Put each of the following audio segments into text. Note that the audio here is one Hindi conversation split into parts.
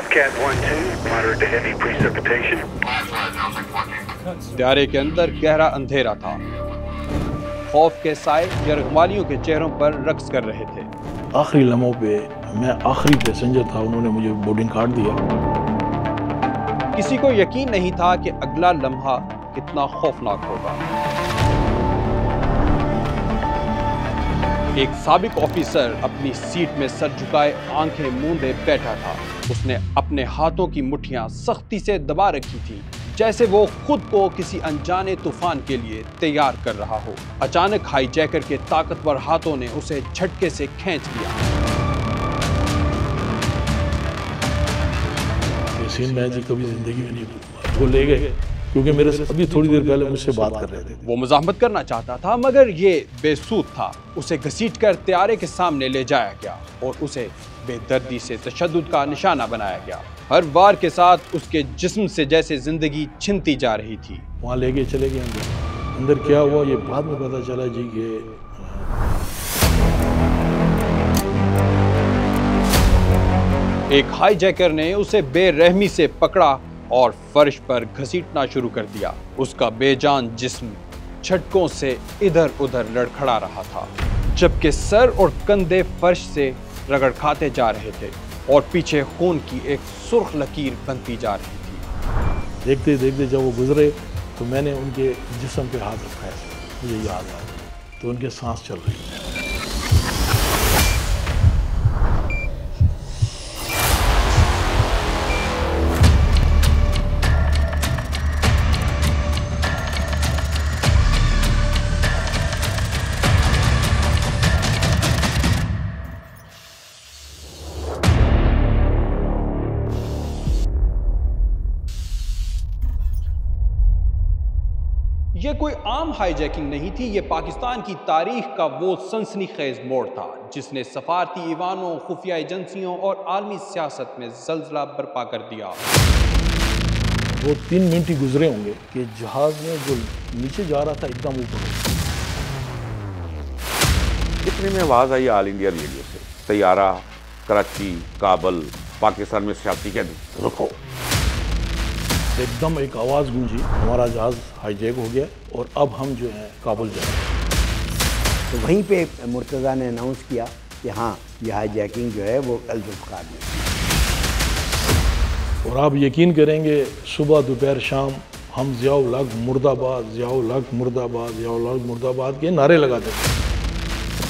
Bobcat 1-2, moderate to heavy precipitation. त्यारे के अंदर गहरा अंधेरा था। खौफ के साए यरगमालियों के चेहरों पर रक्स कर रहे थे। आखिरी लम्हों पे मैं आखिरी पैसेंजर था, उन्होंने मुझे बोर्डिंग कार्ड दिया। किसी को यकीन नहीं था कि अगला लम्हा कितना खौफनाक होगा। एक साबिक ऑफिसर अपनी सीट में सर झुकाए आंखें मूंदे बैठा था। उसने अपने हाथों की मुट्ठियां सख्ती से दबा रखी थी, जैसे वो खुद को किसी अनजाने तूफान के लिए तैयार कर रहा हो। अचानक हाईजैकर के ताकतवर हाथों ने उसे झटके से खींच लिया। ये सीन मैं जी कभी जिंदगी में नहीं भूलूंगा। वो ले गए क्योंकि मेरे से अभी थोड़ी देर पहले मुझसे बात कर रहे थे। वो मुज़ाहमत करना चाहता था, मगर ये बेसूद था। उसे घसीटकर त्यारे के सामने ले जाया गया और उसे बेदर्दी से तशद्दुद का निशाना बनाया गया। हर वार के साथ उसके जिस्म से जैसे जिंदगी छिनती जा रही थी। वहाँ ले गए, चले गए अंदर। अंदर क्या हुआ ये बाद में पता चला जी कि एक हाईजैकर ने उसे बेरहमी से पकड़ा और फर्श पर घसीटना शुरू कर दिया। उसका बेजान जिस्म झटकों से इधर उधर लड़खड़ा रहा था, जबकि सर और कंधे फर्श से रगड़ खाते जा रहे थे और पीछे खून की एक सुर्ख लकीर बनती जा रही थी। देखते देखते जब वो गुजरे तो मैंने उनके जिस्म पे हाथ रखा है, मुझे याद आया, तो उनके सांस चल रही है। ये कोई आम हाईजैकिंग नहीं थी। ये पाकिस्तान की तारीख का वो सनसनीखेज मोड़ था जिसने सफारती ईवानों, खुफिया एजेंसियों और आलमी सियासत में जलजला बर्पा कर दिया। वो 3 मिनट ही गुजरे होंगे कि जहाज में जो नीचे जा रहा था एकदम ऊपर। इतने में आवाज़ आई ऑल इंडिया रेडियो से, तैयारा कराची, काबल, पाकिस्तान में सियासी कह दी रुको। एकदम एक आवाज़ गूंजी, हमारा जहाज हाईजैक हो गया और अब हम जो है काबुल जा रहे हैं। तो वहीं पे मुर्तज़ा ने अनाउंस किया कि हाँ ये हाईजैकिंग जो है वो कल जुल्फ़िकार में। और आप यकीन करेंगे सुबह दोपहर शाम हम ज़ियाउल हक मुर्दाबाद, ज़ियाउल हक मुर्दाबाद, ज़ियाउल हक मुर्दाबाद के नारे लगाते थे।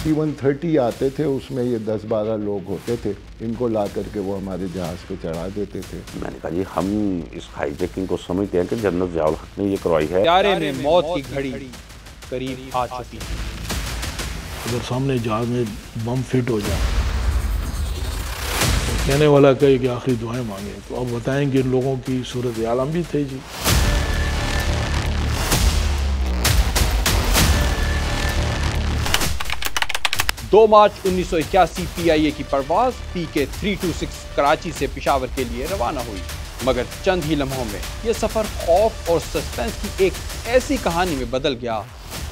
C-130 आते थे, उसमें ये 10-12 लोग होते थे, इनको ला करके वो हमारे जहाज़ पे चढ़ा देते थे। मैंने कहा जी हम इस हाईजैकिंग को समझते हैं कि जनरल ज़ियाउल हक ने ये करवाई है। त्यारे में मौत की घड़ी करीब आ चुकी थी। अगर सामने जहाज में बम फिट हो जाए तो कहने वाला कहे कि आखिरी दुआएं मांगे, तो अब बताएं कि इन लोगों की सूरत आलम भी थे जी। 2 मार्च 1981 PIA की परवाज PK 326 कराची से पेशावर के लिए रवाना हुई, मगर चंद ही लम्हों में यह सफ़र खौफ और सस्पेंस की एक ऐसी कहानी में बदल गया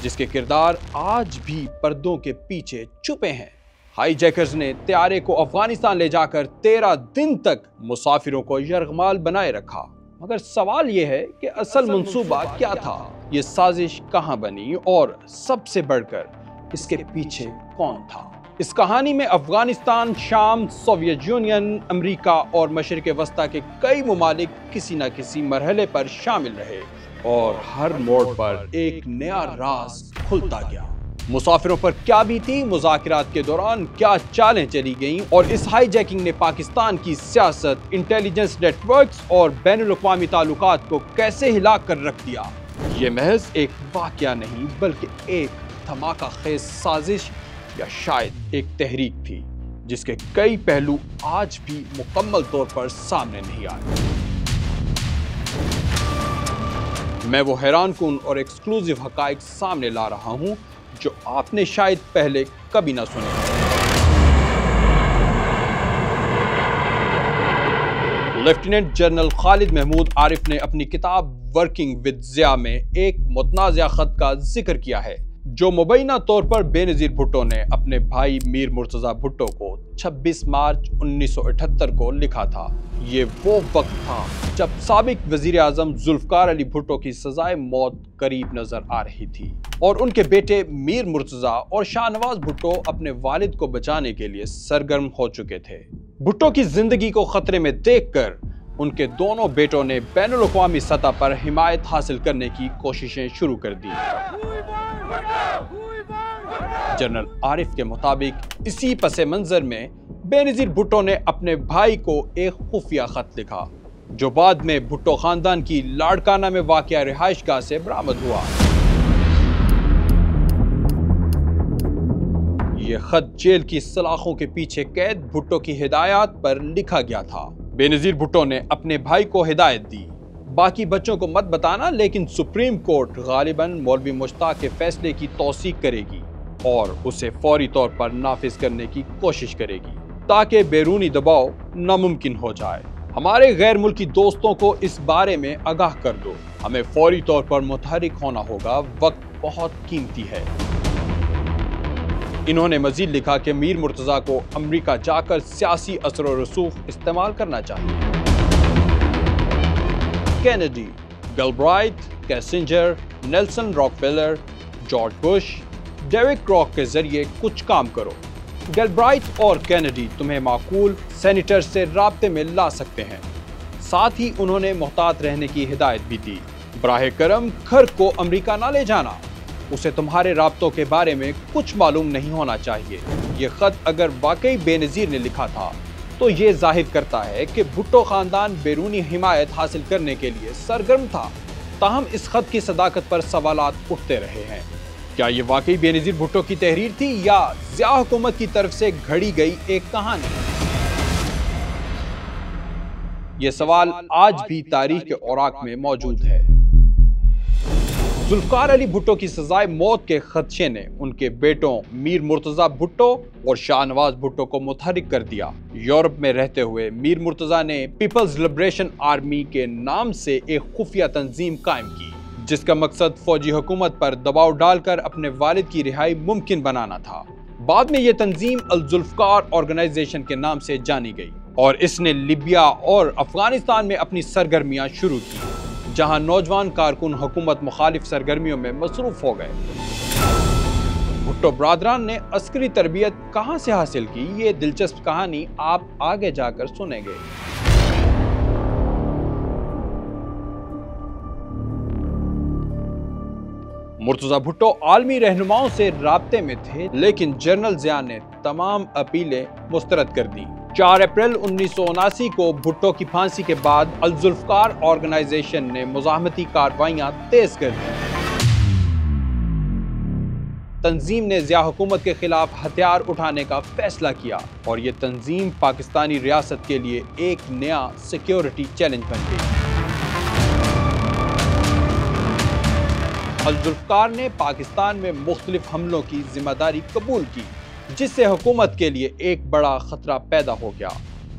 जिसके किरदार आज भी पर्दों के पीछे छुपे हैं। हाईजैकर्स ने त्यारे को अफगानिस्तान ले जाकर 13 दिन तक मुसाफिरों को यरगमाल बनाए रखा, मगर सवाल यह है कि असल मंसूबा क्या था, ये साजिश कहां बनी और सबसे बढ़कर इसके पीछे कौन था। इस कहानी में अफगानिस्तान, शाम, सोवियत यूनियन, अमेरिका और मशरिक वस्ता के कई मुमालिक किसी न किसी मरहले पर शामिल रहे और हर मोड़ पर एक नया राज खुलता गया। मुसाफिरों पर क्या बीती, मुज़ाकिरात के दौरान क्या चालें चली गईं और इस हाईजैकिंग ने पाकिस्तान की सियासत, इंटेलिजेंस नेटवर्क्स और बैनुल-अक़वामी ताल्लुकात को कैसे हिला कर रख दिया। ये महज एक वाक़या नहीं बल्कि एक धमाका खेज साजिश या शायद एक तहरीक थी जिसके कई पहलू आज भी मुकम्मल तौर पर सामने नहीं आए। मैं वो हैरानकुन और एक्सक्लूसिव हकाइक सामने ला रहा हूं जो आपने शायद पहले कभी ना सुने। लेफ्टिनेंट जनरल खालिद महमूद आरिफ ने अपनी किताब वर्किंग विद ज़िया में एक मुतनाज़िया खत का जिक्र किया है जो मुबैना तौर पर बेनज़ीर भुट्टो ने अपने भाई मीर मुर्तज़ा भुट्टो को 26 मार्च 1978 को लिखा था। ये वो वक्त था जब साबिक वज़ीर आज़म जुल्फ़कार अली भुट्टो की सजाए मौत करीब नजर आ रही थी और उनके बेटे मीर मुर्तज़ा और शाहनवाज भुट्टो अपने वालिद को बचाने के लिए सरगर्म हो चुके थे। भुट्टो की जिंदगी को खतरे में देखकर उनके दोनों बेटों ने बैनुल अक़वामी सतह पर हिमायत हासिल करने की कोशिशें शुरू कर दी। जनरल आरिफ के मुताबिक इसी पसे मंजर में बेनज़ीर भुट्टो ने अपने भाई को एक खुफिया खत लिखा, जो बाद में भुट्टो खानदान की लाड़काना में वाक़िया रिहाइशगाह से बरामद हुआ। यह खत जेल की सलाखों के पीछे कैद भुट्टो की हिदायत पर लिखा गया था। बेनज़ीर भुट्टो ने अपने भाई को हिदायत दी, बाकी बच्चों को मत बताना, लेकिन सुप्रीम कोर्ट गालिबन मौलवी मुश्ताक के फैसले की तौसीक करेगी और उसे फौरी तौर पर नाफिज करने की कोशिश करेगी ताकि बैरूनी दबाव नामुमकिन हो जाए। हमारे गैर मुल्की दोस्तों को इस बारे में आगाह कर दो। हमें फौरी तौर पर मुतहरिक होना होगा, वक्त बहुत कीमती है। इन्होंने मजीद लिखा कि मीर मुर्तज़ा को अमेरिका जाकर सियासी असर और रसूख इस्तेमाल करना चाहिए। Kennedy, Galbraith, Kissinger, Nelson Rockefeller, George Bush, David Crock के जरिए कुछ काम करो। गलब्राइट और कैनेडी तुम्हें माकूल सेनेटर से राब्ते में ला सकते हैं। साथ ही उन्होंने मोहतात रहने की हिदायत भी दी। बराहे करम घर को अमेरिका ना ले जाना, उसे तुम्हारे राब्तों के बारे में कुछ मालूम नहीं होना चाहिए। ये खत अगर वाकई बेनज़ीर ने लिखा था तो ये जाहिर करता है कि भुट्टो खानदान बैरूनी हिमायत हासिल करने के लिए सरगर्म था। ताहम इस खत की सदाकत पर सवालात उठते रहे हैं। क्या ये वाकई बेनज़ीर भुट्टो की तहरीर थी या ज़िया हुकूमत की तरफ से घड़ी गई एक कहानी? ये सवाल आज भी तारीख के औराक में मौजूद है। जुल्फ़कार अली भुट्टो की सजाए मौत के खदशे ने उनके बेटों मीर मुर्तज़ा भुट्टो और शाहनवाज भुट्टो को मुतहरिक कर दिया। यूरोप में रहते हुए मीर मुर्तज़ा ने पीपल्स लिबरेशन आर्मी के नाम से एक खुफिया तंजीम कायम की, जिसका मकसद फौजी हुकूमत पर दबाव डालकर अपने वालिद की रिहाई मुमकिन बनाना था। बाद में यह तंजीम अल जुल्फ़कार ऑर्गेनाइजेशन के नाम से जानी गई और इसने लिबिया और अफगानिस्तान में अपनी सरगर्मियां शुरू की, जहां नौजवान कारकुन हुकूमत मुखालिफ सरगर्मियों में मसरूफ हो गए। भुट्टो ब्रादरान ने अस्करी तरबियत कहां से हासिल की, ये दिलचस्प कहानी आप आगे जाकर सुनेंगे। मुर्तज़ा भुट्टो आलमी रहनुमाओं से राब्ते में थे, लेकिन जनरल ज़िया ने तमाम अपीलें मुस्तरद कर दी। 4 अप्रैल 1979 को भुट्टो की फांसी के बाद अल जुल्फ़कार ऑर्गेनाइजेशन ने मुज़ाहमती कार्रवाइयां तेज कर दी। तंजीम ने ज़िया हुकूमत के खिलाफ हथियार उठाने का फैसला किया और ये तंजीम पाकिस्तानी रियासत के लिए एक नया सिक्योरिटी चैलेंज बन गई। अल जुल्फ़कार ने पाकिस्तान में मुख्तलिफ हमलों की जिम्मेदारी कबूल की, जिससे हुकूमत के लिए एक बड़ा खतरा पैदा हो गया।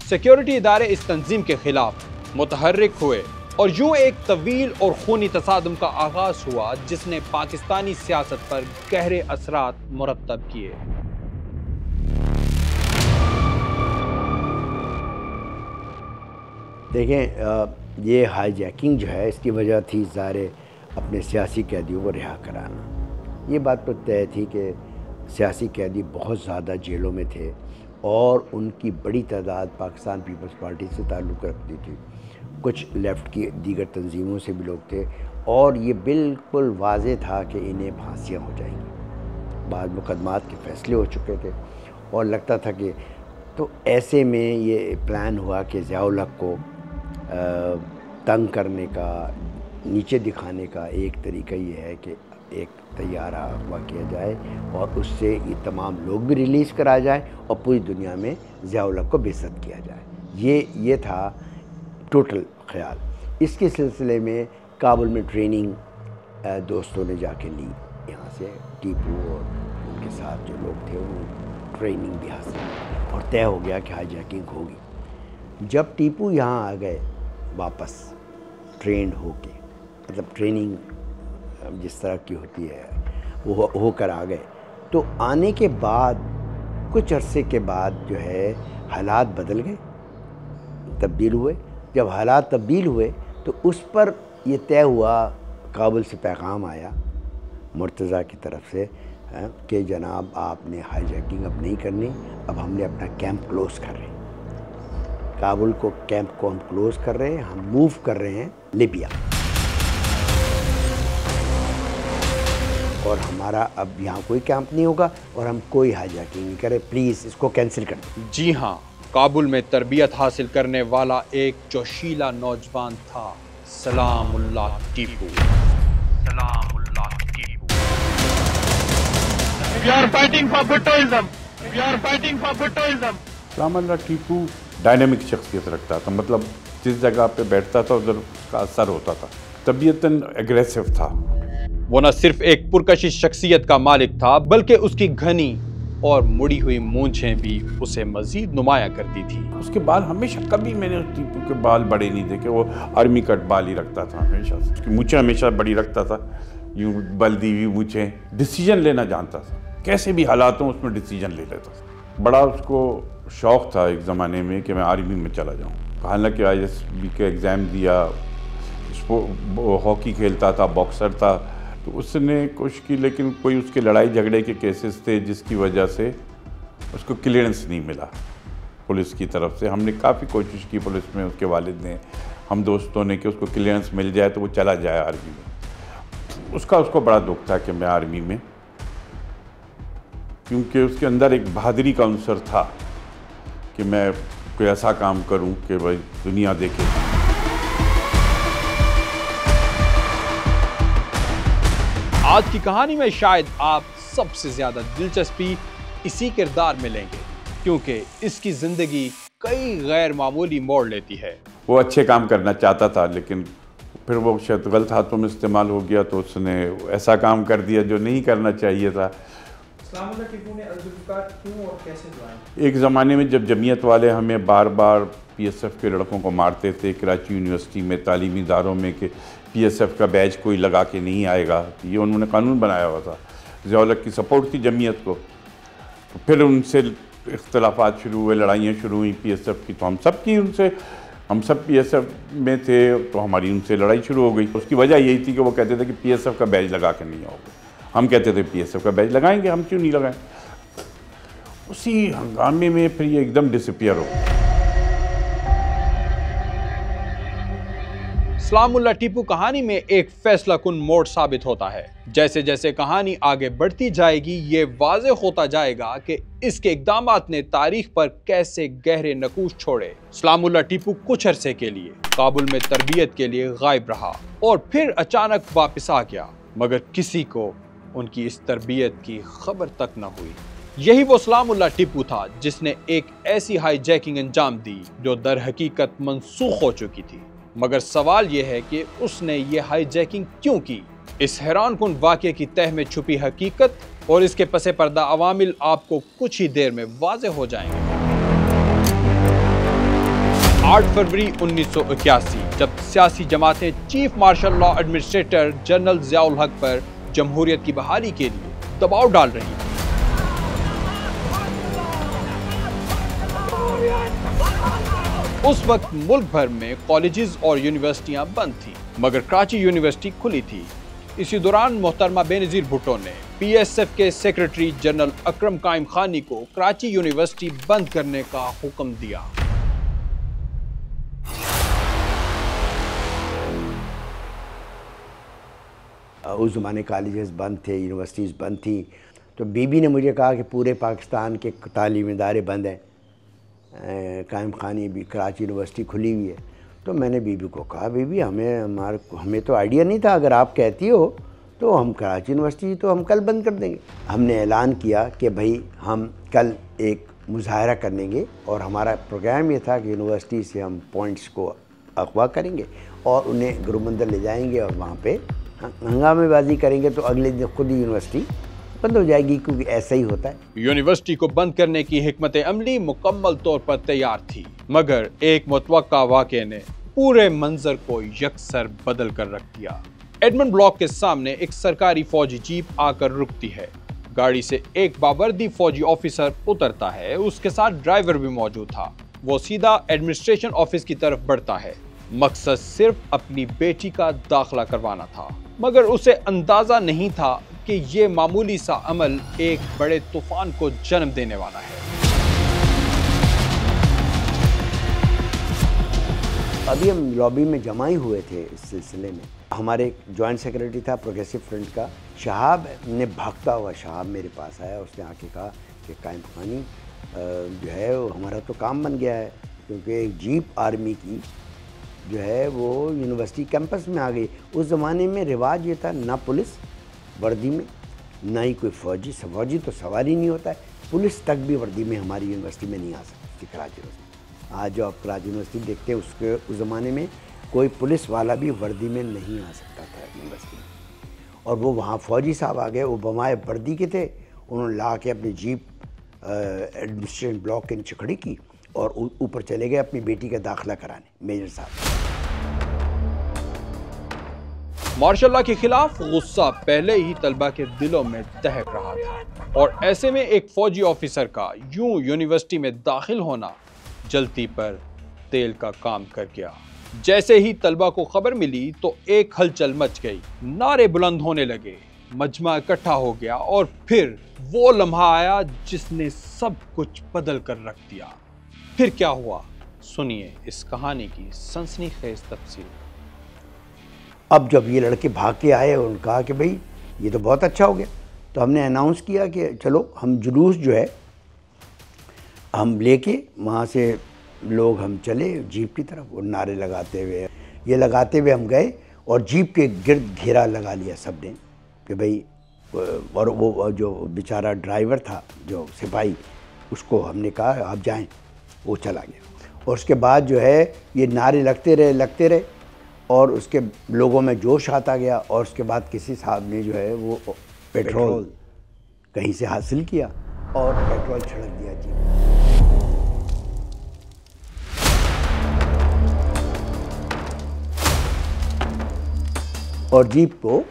सिक्योरिटी इदारे इस तंजीम के खिलाफ मुतहर्रिक हुए और यूं एक तवील और खूनी तसादुम का आगाज हुआ, जिसने पाकिस्तानी सियासत पर गहरे असरात मुरतब किए। देखें, ये हाईजैकिंग जो है इसकी वजह थी ज़ाहिर अपने सियासी कैदियों को रिहा कराना। ये बात तो तय थी कि सियासी कैदी बहुत ज़्यादा जेलों में थे और उनकी बड़ी तादाद पाकिस्तान पीपल्स पार्टी से ताल्लुक़ रखती थी। कुछ लेफ़्ट की दीगर तंजीमों से भी लोग थे और ये बिल्कुल वाज़े था कि इन्हें फांसियाँ हो जाएंगी। बाद मुकदमात के फ़ैसले हो चुके थे और लगता था कि तो ऐसे में ये प्लान हुआ कि ज़िया-उल हक़ को तंग करने का, नीचे दिखाने का एक तरीका ये है कि एक तैयारा अगवा किया जाए और उससे ये तमाम लोग भी रिलीज़ कराया जाए और पूरी दुनिया में ज़िया-उल हक़ को बेइज्जत किया जाए। ये था टोटल ख्याल। इसके सिलसिले में काबुल में ट्रेनिंग दोस्तों ने जाके ली। यहाँ से टीपू और उनके साथ जो लोग थे वो ट्रेनिंग भी हासिल की और तय हो गया कि हाईजैकिंग होगी। जब टीपू यहाँ आ गए वापस ट्रेंड होके, मतलब ट्रेनिंग जिस तरह की होती है वो होकर आ गए। तो आने के बाद कुछ अरसे के बाद जो है हालात बदल गए, तब्दील हुए। जब हालात तब्दील हुए तो उस पर ये तय हुआ, काबुल से पैगाम आया मुर्तज़ा की तरफ से कि जनाब आपने हाईजैकिंग अब नहीं करनी, अब हमने अपना कैंप क्लोज़ कर रहे हैं। काबुल को कैंप को हम क्लोज़ कर रहे हैं, हम मूव कर रहे हैं लिबिया, और हमारा अब यहाँ कोई कैंप नहीं होगा और हम कोई हाईजैकिंग नहीं करें, प्लीज़ इसको कैंसिल कर दें। जी हाँ, काबुल में तरबियत हासिल करने वाला एक जोशीला नौजवान था, Salamullah Tipu. Salamullah Tipu. We are fighting for Bhuttoism. We are fighting for Bhuttoism. Salamullah Tipu dynamic शख्सियत रखता था, मतलब जिस जगह पे बैठता था उधर उसका असर होता था। तबीयतन एग्रेसिव था। वो न सिर्फ एक पुरकशिश शख्सियत का मालिक था, बल्कि उसकी घनी और मुड़ी हुई मूंछें भी उसे मजीद नुमाया करती थी। उसके बाल हमेशा, कभी मैंने टीपू के बाल बड़े नहीं देखे। वो आर्मी कट बाल ही रखता था हमेशा से। उसकी मूंछें हमेशा बड़ी रखता था, यूँ बल्दी हुई मूंछें। डिसीजन लेना जानता था, कैसे भी हालात हों उसमें डिसीजन ले लेता था। बड़ा उसको शौक़ था एक ज़माने में कि मैं आर्मी में चला जाऊँ। हालांकि ISB के एग्ज़ाम दिया, हॉकी खेलता था, बॉक्सर था, तो उसने कोशिश की, लेकिन कोई उसके लड़ाई झगड़े के केसेस थे जिसकी वजह से उसको क्लियरेंस नहीं मिला पुलिस की तरफ से। हमने काफ़ी कोशिश की पुलिस में, उसके वालिद ने, हम दोस्तों ने, कि उसको क्लियरेंस मिल जाए तो वो चला जाए आर्मी में। उसको बड़ा दुख था कि मैं आर्मी में, क्योंकि उसके अंदर एक बहादुरी का अंसर था कि मैं कोई ऐसा काम करूं कि भाई दुनिया देखे। आज की कहानी में शायद आप सबसे ज्यादा दिलचस्पी इसी किरदार में लेंगे, क्योंकि इसकी जिंदगी कई गैर मामूली मोड़ लेती है। वो अच्छे काम करना चाहता था, लेकिन फिर वो शायद गलत हाथों में इस्तेमाल हो गया, तो उसने ऐसा काम कर दिया जो नहीं करना चाहिए था। टीपू ने अल-जुल्फ़िकार क्यों और कैसे ज्वाइन? एक ज़माने में जब जमीयत वाले हमें बार बार PSF के लड़कों को मारते थे कराची यूनिवर्सिटी में, तालीमी इदारों में, कि PSF का बैच कोई लगा के नहीं आएगा, ये उन्होंने कानून बनाया हुआ था। ज़िया-उल-हक़ की सपोर्ट थी जमीयत को। तो फिर उनसे इख्तलाफात शुरू हुए, लड़ाइयाँ शुरू हुई PSF की, तो हम सब PSF में थे, तो हमारी उनसे लड़ाई शुरू हो गई। उसकी वजह यही थी कि वो कहते थे कि PSF का बैच लगा के नहीं आओगे। हम कहते थे PSF का बैच लगाएंगे, हम क्यों नहीं लगाएं। उसी हंगामे में फिर ये एकदम डिसअपीयर हो गया। सलामुल्लाह टीपू कहानी में एक फैसला कुन मोड़ साबित होता है। जैसे जैसे कहानी आगे बढ़ती जाएगी, ये वाज़ेह होता जाएगा कि इसके इक़दामात ने तारीख पर कैसे गहरे नकूश छोड़े। सलामुल्लाह टीपू कुछ अरसे के लिए काबुल में तरबियत के लिए गायब रहा और फिर अचानक वापस आ गया, मगर किसी को उनकी इस तरबियत की खबर तक न हुई। यही वो सलामुल्लाह टीपू था जिसने एक ऐसी हाईजैकिंग अंजाम दी जो दर हकीकत मनसूख हो चुकी थी। मगर सवाल यह है कि उसने ये हाईजैकिंग क्यों की। इस हैरानकुन वाक़े की तह में छुपी हकीकत और इसके पसे पर्दा अवामिल आपको कुछ ही देर में वाज़ेह हो जाएंगे। 8 फरवरी 1981 जब सियासी जमातें chief martial law administrator general Zia-ul-Haq पर जमहूरियत की बहाली के लिए दबाव डाल रही थी, उस वक्त मुल्क भर में कॉलेजेस और यूनिवर्सिटियां बंद थीं, मगर कराची यूनिवर्सिटी खुली थी। इसी दौरान मोहतरमा बेनज़ीर भुट्टो ने PSF के सेक्रेटरी जनरल अकरम कायम खानी को कराची यूनिवर्सिटी बंद करने का हुक्म दिया। उस ज़माने कॉलेजेस बंद थे, यूनिवर्सिटीज़ बंद थी। तो बीबी ने मुझे कहा कि पूरे पाकिस्तान के तालीमी इदारे बंद हैं, कायम खानी भी कराची यूनिवर्सिटी खुली हुई है। तो मैंने बीबी को कहा, बीबी हमें तो आइडिया नहीं था, अगर आप कहती हो तो हम कराची यूनिवर्सिटी तो हम कल बंद कर देंगे। हमने ऐलान किया कि भाई हम कल एक मुज़ाहरा करेंगे और हमारा प्रोग्राम ये था कि यूनिवर्सिटी से हम पॉइंट्स को अगवा करेंगे और उन्हें गुरुमंदिर ले जाएंगे और वहाँ पे हंगामेबाजी करेंगे, तो अगले दिन खुद ही यूनिवर्सिटी बंद हो जाएगी, क्योंकि ऐसा ही होता है। यूनिवर्सिटी को बंद करने की हिकमत अमली मुकम्मल तौर पर तैयार थी, मगर एक मुतवक्का वाक़े ने पूरे मंजर को यकसर बदल कर रख दिया। एडमंड ब्लॉक के सामने एक सरकारी फौजी जीप आकर रुकती है। गाड़ी से एक बावर्दी फौजी ऑफिसर उतरता है, उसके साथ ड्राइवर भी मौजूद था। वो सीधा एडमिनिस्ट्रेशन ऑफिस की तरफ बढ़ता है। मकसद सिर्फ अपनी बेटी का दाखिला करवाना था, मगर उसे अंदाजा नहीं था कि ये मामूली सा अमल एक बड़े तूफान को जन्म देने वाला है। अभी हम लॉबी में जमा ही हुए थे इस सिलसिले में। हमारे जॉइंट सेक्रेटरी था प्रोग्रेसिव फ्रंट का शहाब ने भागता हुआ शहाब मेरे पास आया। उसने आके कहा कि कायम खानी जो है हमारा तो काम बन गया है, क्योंकि एक जीप आर्मी की जो है वो यूनिवर्सिटी कैंपस में आ गई। उस ज़माने में रिवाज ये था, ना पुलिस वर्दी में, ना ही कोई फौजी तो सवार ही नहीं होता है। पुलिस तक भी वर्दी में हमारी यूनिवर्सिटी में नहीं आ सकती कराची यूनिवर्सिटी। आज जो आप कराची यूनिवर्सिटी देखते हैं उसके उस ज़माने में कोई पुलिस वाला भी वर्दी में नहीं आ सकता था यूनिवर्सिटी में। और वो वहाँ फौजी साहब आ गए, वो बमाए वर्दी के थे। उन्होंने ला के अपनी जीप एडमिनिस्ट्रेशन ब्लॉक के नीचे खड़ी की और ऊपर चले गए अपनी बेटी का दाखिला कराने मेजर साहब। मार्शल लॉ के खिलाफ गुस्सा पहले ही तलबा के दिलों में दहक रहा था, और ऐसे में एक फौजी ऑफिसर का यूं यूनिवर्सिटी में दाखिल होना जलती पर तेल का काम कर गया। जैसे ही तलबा को खबर मिली तो एक हलचल मच गई, नारे बुलंद होने लगे, मजमा इकट्ठा हो गया और फिर वो लम्हा आया जिसने सब कुछ बदल कर रख दिया। फिर क्या हुआ, सुनिए इस कहानी की सनसनीखेज तफसील। अब जब ये लड़के भाग के आए और उन्होंने कहा कि भाई ये तो बहुत अच्छा हो गया, तो हमने अनाउंस किया कि चलो हम जुलूस जो है हम लेके वहाँ से लोग हम चले जीप की तरफ। और नारे लगाते हुए हम गए और जीप के गिर्द घेरा लगा लिया सब ने कि भाई। और वो जो बेचारा ड्राइवर था जो सिपाही, उसको हमने कहा आप जाएं, वो चला गया। और उसके बाद जो है ये नारे लगते रहे और उसके लोगों में जोश आता गया। और उसके बाद किसी साहब ने जो है वो पेट्रोल कहीं से हासिल किया और पेट्रोल छिड़क दिया जीप। और जीप को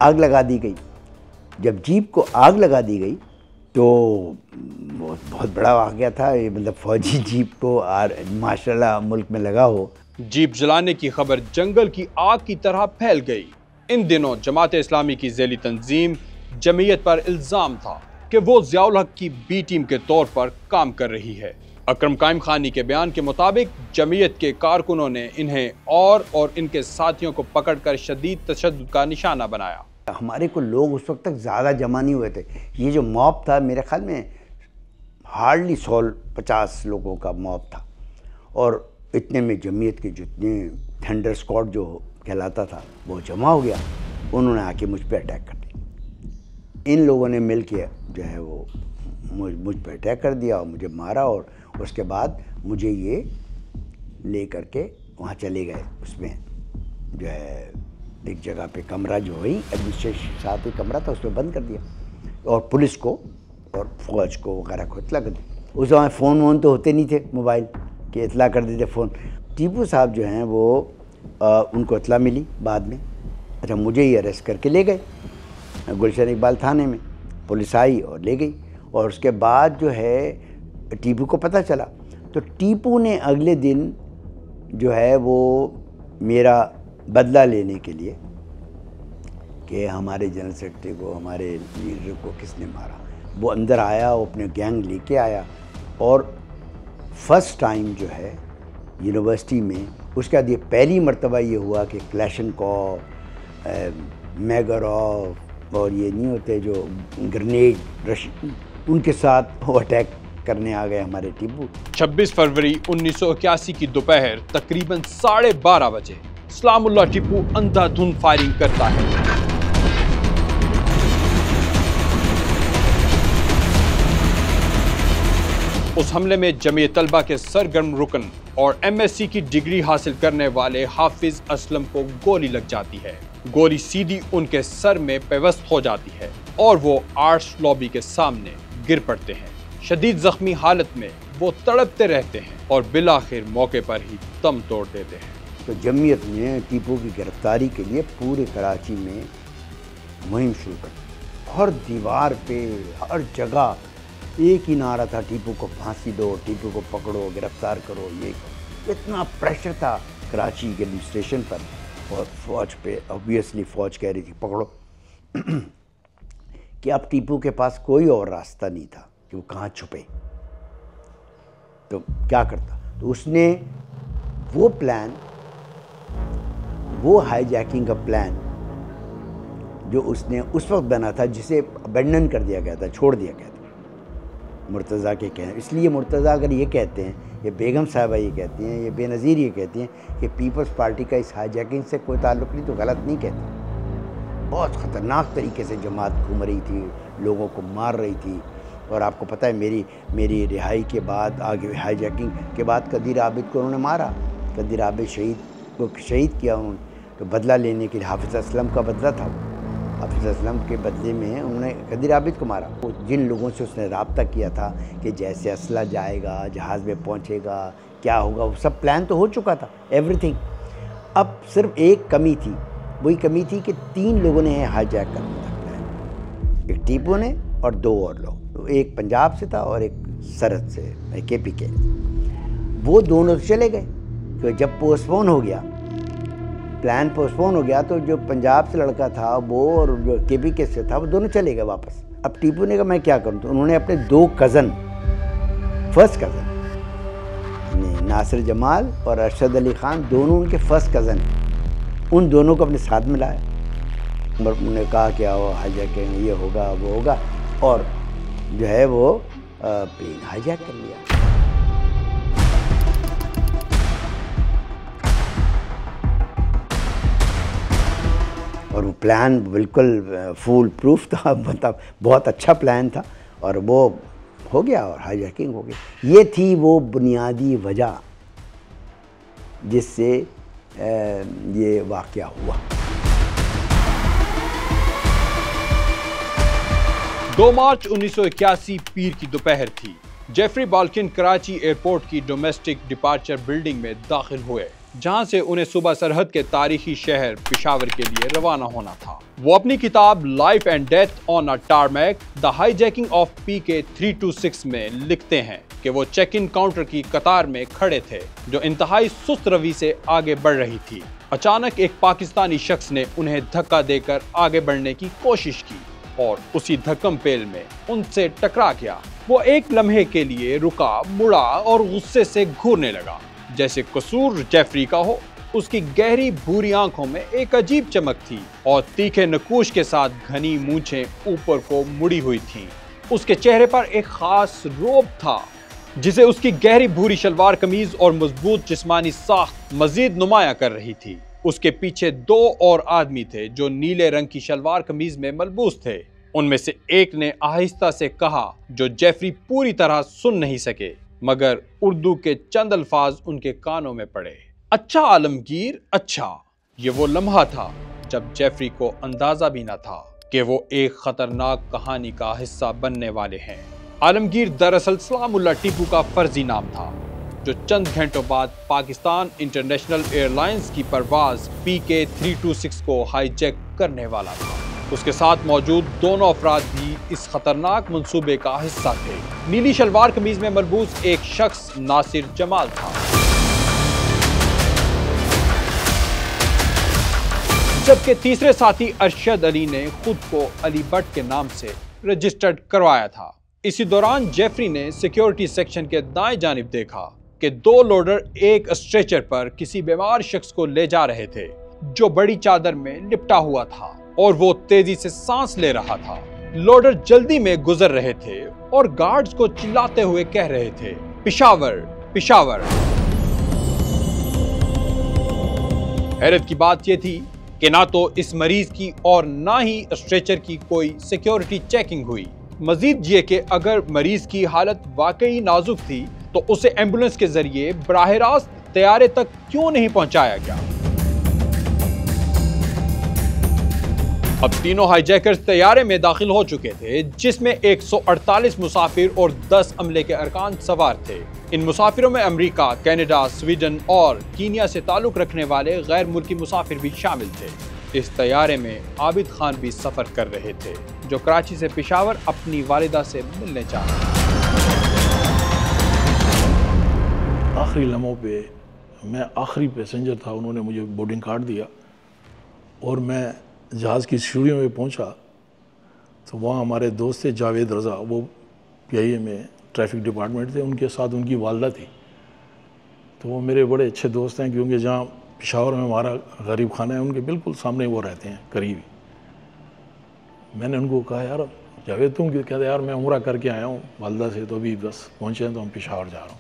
आग लगा दी गई। जब जीप को आग लगा दी गई तो बहुत बड़ा वाक़या था ये, मतलब फौजी जीप को माशाल्लाह मुल्क में लगा हो। जीप जलाने की खबर जंगल की आग की तरह फैल गई। इन दिनों जमात इस्लामी की ज़ैली तंजीम जमीयत पर इल्ज़ाम था कि वो ज़ियाउल हक की बी टीम के तौर पर काम कर रही है। अकरम कायम खानी के बयान के मुताबिक जमीयत के कारकुनों ने इन्हें और इनके साथियों को पकड़कर शदीद तशद्दुद का निशाना बनाया। हमारे को लोग उस वक्त तक ज़्यादा जमा नहीं हुए थे। ये जो मॉब था मेरे ख्याल में हार्डली 150 लोगों का मॉब था। और इतने में जमीयत के जितने थंडर स्क्वाड जो कहलाता था वो जमा हो गया। उन्होंने आके मुझ पे अटैक कर दिया। इन लोगों ने मिल के जो है वो मुझ पे अटैक कर दिया और मुझे मारा। और उसके बाद मुझे ये ले करके वहाँ चले गए। उसमें जो है एक जगह पे कमरा जो वही एडमिनिस्ट्रेशन साथ ही कमरा था उसमें बंद कर दिया और पुलिस को और फौज को वगैरह को इतला कर दी। उस समय फ़ोन वोन तो होते नहीं थे मोबाइल कि इतला कर देते फ़ोन। टीपू साहब जो हैं वो उनको इतला मिली बाद में। अच्छा, मुझे ही अरेस्ट करके ले गए गुलशन इकबाल थाने में। पुलिस आई और ले गई। और उसके बाद जो है टीपू को पता चला तो टीपू ने अगले दिन जो है वो मेरा बदला लेने के लिए कि हमारे जनरल सेक्रेटरी को, हमारे लीडर को किसने मारा, वो अंदर आया, वो अपने गैंग लेके आया। और फर्स्ट टाइम जो है यूनिवर्सिटी में उसके बाद ये पहली मर्तबा ये हुआ कि क्लैशनकॉव, मैगरॉफ और ये नहीं होते जो ग्रेनेड उनके साथ वो अटैक करने आ गए हमारे टीपू। 26 फरवरी 1981 की दोपहर तकरीबन 12:30 बजे सलामुल्लाह टीपू अंधाधुंध फायरिंग करता है। उस हमले में जमीयत तलबा के सरगर्म रुकन और एमएससी की डिग्री हासिल करने वाले हाफिज असलम को गोली लग जाती है। गोली सीधी उनके सर में पेवस्त हो जाती है और वो आर्ट्स लॉबी के सामने गिर पड़ते हैं। शदीद जख्मी हालत में वो तड़पते रहते हैं और बिलाखिर मौके पर ही दम तोड़ देते हैं। तो जमीयत ने टीपू की गिरफ्तारी के लिए पूरे कराची में मुहिम शुरू कर दी। हर दीवार पे, हर जगह एक ही नारा था, टीपू को फांसी दो, टीपू को पकड़ो, गिरफ्तार करो। ये इतना प्रेशर था कराची के एडमिनिस्ट्रेशन पर और फ़ौज पे। ऑब्वियसली फ़ौज कह रही थी पकड़ो कि अब टीपू के पास कोई और रास्ता नहीं था कि वो कहाँ छुपे, तो क्या करता। तो उसने वो प्लान, वो हाईजैकिंग का प्लान जो उसने उस वक्त बना था, जिसे अबेंडन कर दिया गया था, छोड़ दिया गया था मुर्तज़ा के कहने। इसलिए मुर्तज़ा अगर ये कहते हैं, ये बेगम साहिबा ये कहती हैं, ये बेनज़ीर ये कहती हैं कि पीपल्स पार्टी का इस हाईजैकिंग से कोई ताल्लुक़ नहीं, तो गलत नहीं कहती। बहुत ख़तरनाक तरीके से जमात घूम रही थी, लोगों को मार रही थी। और आपको पता है मेरी रिहाई के बाद, आगे हाईजैकिंग के बाद कदीर आबिद को उन्होंने मारा। कदीर आबिद शहीद किया उन्होंने, तो बदला लेने के लिए हाफिज़ असलम का बदला था। हाफिज़ असलम के बदले में उन्होंने कदीर आबिद को मारा। वो जिन लोगों से उसने रब्ता किया था कि जैसे असला जाएगा, जहाज़ में पहुँचेगा, क्या होगा, वो सब प्लान तो हो चुका था, एवरीथिंग। अब सिर्फ एक कमी थी, वही कमी थी कि 3 लोगों ने हाईजैक करना था प्लान। एक टीपू ने और 2 और लोग, तो एक पंजाब से था और एक सरहद से, KP के। वो दोनों तो चले गए। तो जब पोस्टपोन हो गया, प्लान पोस्टपोन हो गया, तो जो पंजाब से लड़का था वो और जो KP के से था वो दोनों चले गए वापस। अब टीपू ने कहा मैं क्या करूँ, तो उन्होंने अपने 2 cousin, first cousin Nasir Jamal और अरशद अली ख़ान, दोनों उनके फर्स्ट कज़न, उन दोनों को अपने साथ मिलाया। उन्होंने कहा कि आओ हाईजैकिंग, ये होगा वो होगा, और जो है वो प्लेन हाईजैक कर लिया। और वो प्लान बिल्कुल फुल प्रूफ था, मतलब बहुत अच्छा प्लान था, और वो हो गया और हाईजैकिंग हो गई। ये थी वो बुनियादी वजह जिससे ये वाक़या हुआ। 2 मार्च 1981 पीर की दोपहर थी। जेफरी बाल्किन कराची एयरपोर्ट की डोमेस्टिक डिपार्चर बिल्डिंग में दाखिल हुए, जहां से उन्हें सुबह सरहद के तारीखी शहर पेशावर के लिए रवाना होना था। वो अपनी किताब life and death on a tarmac, the hijacking of PK 326 में लिखते हैं कि वो चेक इन काउंटर की कतार में खड़े थे, जो इंतहाई सुस्त रवि से आगे बढ़ रही थी। अचानक एक पाकिस्तानी शख्स ने उन्हें धक्का देकर आगे बढ़ने की कोशिश की और उसी धक्कम पेल में उनसे टकरा गया। वो एक लम्हे के लिए रुका, मुड़ा और गुस्से से घूरने लगा, जैसे कसूर जेफरी का हो। उसकी गहरी भूरी आंखों में एक अजीब चमक थी और तीखे नकूश के साथ घनी मूंछें ऊपर को मुड़ी हुई थीं। उसके चेहरे पर एक खास रोब था, जिसे उसकी गहरी भूरी शलवार कमीज और मजबूत जिस्मानी साख्त मजीद नुमाया कर रही थी। उसके पीछे 2 और आदमी थे जो नीले रंग की शलवार कमीज में मलबूस थे। उनमें से एक ने आहिस्ता से कहा, जो जेफरी पूरी तरह सुन नहीं सके, मगर उर्दू के चंद अल्फाज उनके कानों में पड़े। अच्छा आलमगीर, अच्छा। ये वो लम्हा था जब जेफरी को अंदाजा भी न था कि वो एक खतरनाक कहानी का हिस्सा बनने वाले हैं। आलमगीर दरअसल सलामुल्लाह टीपू का फर्जी नाम था, जो चंद घंटों बाद पाकिस्तान इंटरनेशनल एयरलाइंस की परवाज PK 326 को हाईजैक करने वाला था। उसके साथ मौजूद दोनों अफराद भी इस खतरनाक मंसूबे का हिस्सा थे। नीली शलवार कमीज में मलबूस एक शख्स नासिर जमाल था, जबकि तीसरे साथी अरशद अली ने खुद को अली भट्ट के नाम से रजिस्टर्ड करवाया था। इसी दौरान जेफरी ने सिक्योरिटी सेक्शन के दाएं जानिब देखा कि 2 लोडर एक स्ट्रेचर पर किसी बीमार शख्स को ले जा रहे थे, जो बड़ी चादर में लिपटा हुआ था और वो तेजी से सांस ले रहा था। लोडर जल्दी में गुजर रहे थे और गार्ड्स को चिल्लाते हुए कह रहे थे, पेशावर, पेशावर। हैरत की बात यह थी कि ना तो इस मरीज की और ना ही स्ट्रेचर की कोई सिक्योरिटी चेकिंग हुई। मजीद ये कि अगर मरीज की हालत वाकई नाजुक थी तो उसे एम्बुलेंस के जरिए बराह रास्त तैयारे तक क्यों नहीं पहुंचाया गया। अब तीनों हाईजैकर्स तैयारे में दाखिल हो चुके थे, जिसमें 148 मुसाफिर और 10 अमले के अरकान सवार थे। इन मुसाफिरों में अमेरिका, कनाडा, स्वीडन और कीनिया से ताल्लुक रखने वाले गैर मुल्की मुसाफिर भी शामिल थे। इस तैयारे में आबिद खान भी सफर कर रहे थे, जो कराची से पेशावर अपनी वालिदा से मिलने जा रहे थे। आखिरी लम्हों पे मैं आखिरी पैसेंजर था, उन्होंने मुझे बोर्डिंग कार्ड दिया और मैं जहाज़ की सीढ़ियों में पहुंचा तो वहाँ हमारे दोस्त थे जावेद रज़ा, वो PIA में ट्रैफिक डिपार्टमेंट थे, उनके साथ उनकी वालदा थी। तो वो मेरे बड़े अच्छे दोस्त हैं, क्योंकि जहाँ पेशावर में हमारा गरीब खाना है उनके बिल्कुल सामने वो रहते हैं, करीबी। मैंने उनको कहा, यार जावेद तुम क्यों? कहते यार मैं उम्रा करके आया हूँ वालदा से, तो अभी बस पहुँचे हैं तो हम पेशावर जा रहा हूँ।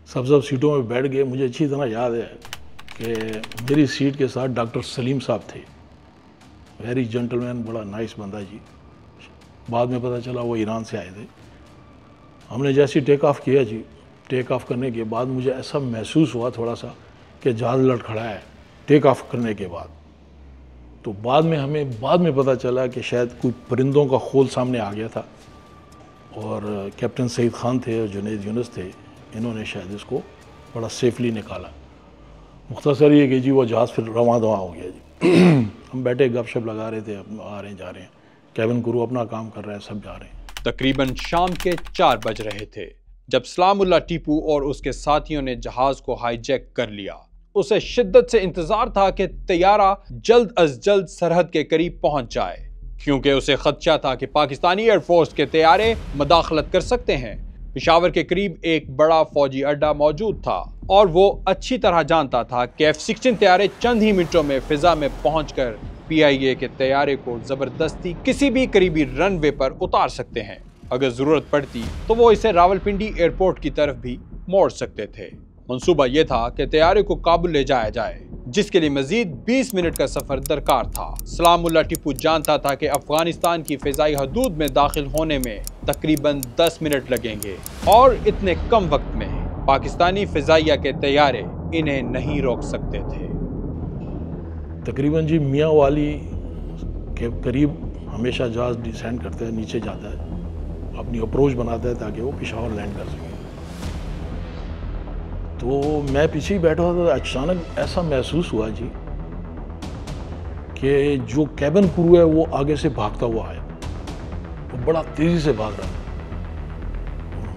सब सीटों में बैठ गए। मुझे अच्छी तरह याद है कि मेरी सीट के साथ डॉक्टर सलीम साहब थे, वेरी जेंटलमैन, बड़ा नाइस बंदा जी। बाद में पता चला वो ईरान से आए थे। हमने जैसे टेक ऑफ किया जी, टेक ऑफ करने के बाद मुझे ऐसा महसूस हुआ थोड़ा सा कि जहाज़ लड़खड़ा है टेक ऑफ करने के बाद। तो बाद में पता चला कि शायद कुछ परिंदों का खोल सामने आ गया था और कैप्टन सईद खान थे और जुनैद यूनुस थे, इन्होंने शायद इसको बड़ा सेफली निकाला। मुख्तसर ये कि जी वो जहाज़ फिर रवां दवा हो गया जी। हम बैठे गपशप लगा रहे थे, आ रहे हैं जा रहे हैं, कैबिन क्रू अपना काम कर रहा है, सब जा रहे हैं। तकरीबन शाम के 4 बज रहे थे जब सलामुल्लाह टीपू और उसके साथियों ने जहाज को हाईजैक कर लिया। उसे शिद्दत से इंतजार था कि तैयारा जल्द अज जल्द सरहद के करीब पहुंच जाए, क्योंकि उसे खदशा था कि पाकिस्तानी एयरफोर्स के तैयारे मदाखलत कर सकते हैं। पेशावर के करीब एक बड़ा फौजी अड्डा मौजूद था और वो अच्छी तरह जानता था कि F-16 तैयारे चंद ही मिनटों में फिजा में पहुंचकर PIA के तैयारे को जबरदस्ती किसी भी करीबी रनवे पर उतार सकते हैं। अगर जरूरत पड़ती तो वो इसे रावलपिंडी एयरपोर्ट की तरफ भी मोड़ सकते थे। मंसूबा ये था कि तैयारे को काबुल ले जाया जाए, जिसके लिए मजीद 20 मिनट का सफर दरकार था। सलामुल्लाह टीपू जानता था कि अफगानिस्तान की फिजाई हदूद में दाखिल होने में तकरीबन 10 मिनट लगेंगे और इतने कम वक्त में पाकिस्तानी फिजाइया के तैयारे इन्हें नहीं रोक सकते थे। तकरीबन जी मियाँ वाली के करीब हमेशा जहाज़ डिसेंड करता है, नीचे जाता है, अपनी अप्रोच बनाता है ताकि वो पेशावर लैंड कर सके। तो मैं पीछे ही बैठा हुआ था, अचानक ऐसा महसूस हुआ जी कि जो कैबिन क्रू है वो आगे से भागता हुआ आया, वो बड़ा तेज़ी से भाग रहा था।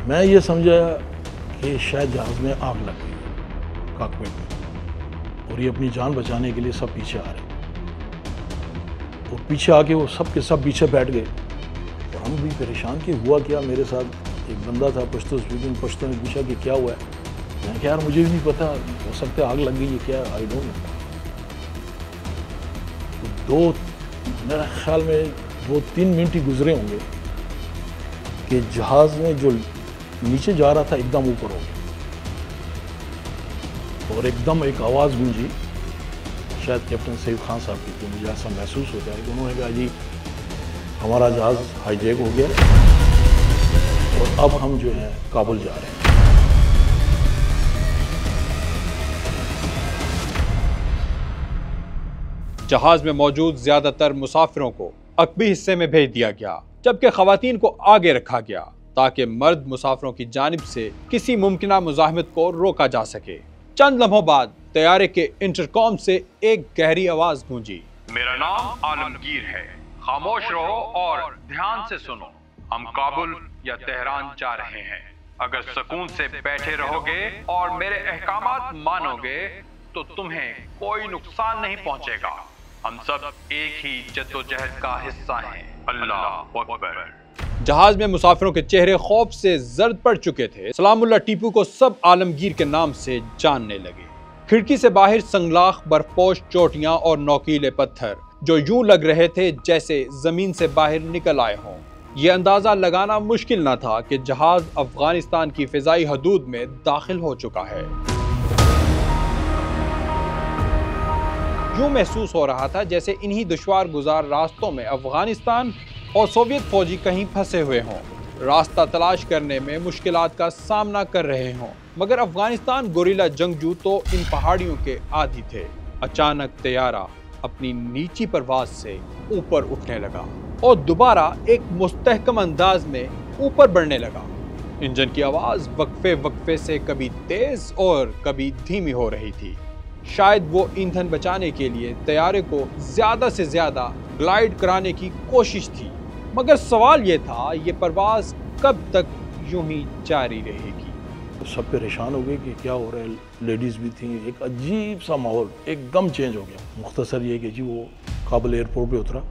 मैं ये समझा कि शायद जहाज़ में आग लग गई कॉकपिट में और ये अपनी जान बचाने के लिए सब पीछे आ रहे हैं। और पीछे आके वो सब के सब पीछे बैठ गए और हम भी परेशान कि हुआ क्या। मेरे साथ एक बंदा था पश्तो स्पीकिंग, पश्तो ने पूछा कि क्या हुआ है। मैंने कहा यार मुझे भी नहीं पता, हो सकता है आग लग गई है क्या, आई डोंट नो। मेरे ख्याल में 2-3 मिनट ही गुजरे होंगे कि जहाज़ में जो नीचे जा रहा था एकदम ऊपर हो गया और एकदम एक आवाज़ गूंजी, शायद कैप्टन सईद खान साहब की थी। मुझे ऐसा महसूस होता है कि उन्होंने कहा जी हमारा जहाज़ हाईजैक हो गया और अब हम जो है काबुल जा रहे हैं। जहाज में मौजूद ज्यादातर मुसाफिरों को अकबी हिस्से में भेज दिया गया, जबकि खवातीन को आगे रखा गया ताकि मर्द मुसाफिरों की जानिब से किसी मुमकिना मुजाहमत को रोका जा सके। चंद लम्हों बाद तैयारे के इंटरकॉम से एक गहरी आवाज गूंजी। मेरा नाम आलमगीर है, खामोश रहो और ध्यान से सुनो। हम काबुल या तेहरान जा रहे हैं। अगर सुकून से बैठे रहोगे और मेरे अहकामात मानोगे तो तुम्हें कोई नुकसान नहीं पहुंचेगा। हम सब एक ही जद्दोजहद का हिस्सा हैं। अल्लाह अकबर। जहाज में मुसाफिरों के चेहरे खौफ से जर्द पड़ चुके थे। सलामुल्लाह टीपू को सब आलमगीर के नाम से जानने लगे। खिड़की से बाहर संगलाख, बर्फपोश चोटियां और नोकीले पत्थर जो यूं लग रहे थे जैसे जमीन से बाहर निकल आए हों। ये अंदाजा लगाना मुश्किल न था कि जहाज अफगानिस्तान की फिजाई हदूद में दाखिल हो चुका है। यूं महसूस हो रहा था जैसे इन्हीं दुश्वार गुजार रास्तों में अफगानिस्तान और सोवियत फौजी कहीं फंसे हुए हों, रास्ता तलाश करने में मुश्किलात का सामना कर रहे हों। मगर अफगानिस्तान गोरिल्ला जंगजू तो इन पहाड़ियों के आदी थे। अचानक तैयारा अपनी नीची परवाज से ऊपर उठने लगा और दोबारा एक मुस्तहकम अंदाज में ऊपर बढ़ने लगा। इंजन की आवाज वक्फे वक्फे से कभी तेज और कभी धीमी हो रही थी। शायद वो ईंधन बचाने के लिए तैयारे को ज्यादा से ज्यादा ग्लाइड कराने की कोशिश थी, मगर सवाल ये था ये परवाज कब तक यूं ही जारी रहेगी। सब परेशान हो गए कि क्या हो रहा है। लेडीज़ भी थी। एक अजीब सा माहौल एकदम चेंज हो गया। मुख्तसर ये कि जी वो काबुल एयरपोर्ट पे उतरा।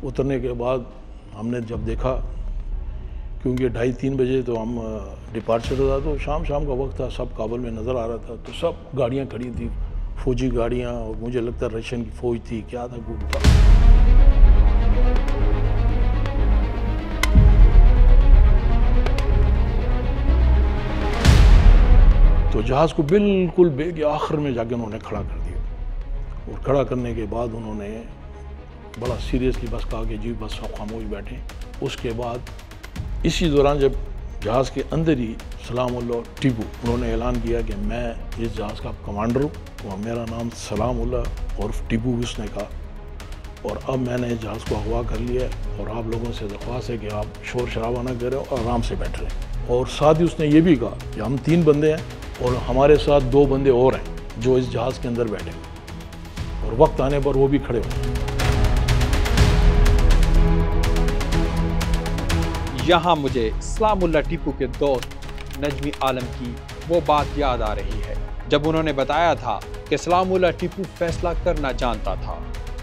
उतरने के बाद हमने जब देखा, क्योंकि 2:30-3 बजे तो हम डिपार्चर था, तो शाम का वक्त था, सब काबुल में नज़र आ रहा था। तो सब गाड़ियाँ खड़ी थी, फौजी गाड़ियाँ, और मुझे लगता है रशियन की फ़ौज थी, क्या था ग्रुप था। तो जहाज़ को बिल्कुल बेग आखिर में जाके उन्होंने खड़ा कर दिया। और खड़ा करने के बाद उन्होंने बड़ा सीरियसली बस कहा कि जी बस सब खामोश बैठे। उसके बाद इसी दौरान जब जहाज़ के अंदर ही सलामुल्लाह टीपू उन्होंने ऐलान किया कि मैं इस जहाज़ का कमांडर हूँ और मेरा नाम सलामुल्लाह और टीपू उसने कहा, और अब मैंने जहाज़ को अगवा कर लिया है और आप लोगों से दरख्वास्त है कि आप शोर शराबा ना करें और आराम से बैठ रहें। और साथ ही उसने ये भी कहा कि हम 3 बंदे हैं और हमारे साथ 2 बंदे और हैं जो इस जहाज़ के अंदर बैठे, और वक्त आने पर वो भी खड़े हों। यहाँ मुझे सलामुल्लाह टीपू के दोस्त नजमी आलम की वो बात याद आ रही है जब उन्होंने बताया था कि सलामुल्लाह टीपू फैसला करना जानता था।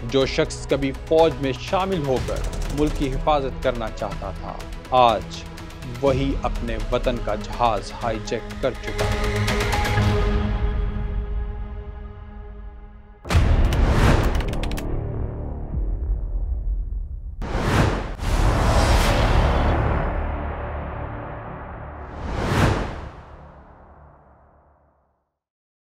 जो शख्स कभी फौज में शामिल होकर मुल्क की हिफाजत करना चाहता था, आज वही अपने वतन का जहाज हाईजैक कर चुका है।